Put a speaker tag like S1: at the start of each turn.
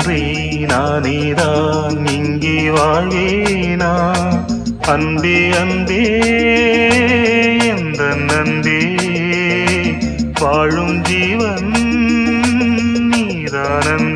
S1: நீயின்றி நானேதான் இங்கே வாழ்வேனா அன்பே அன்பே எந்த நன்பே வாழும் ஜீவன் நீதான்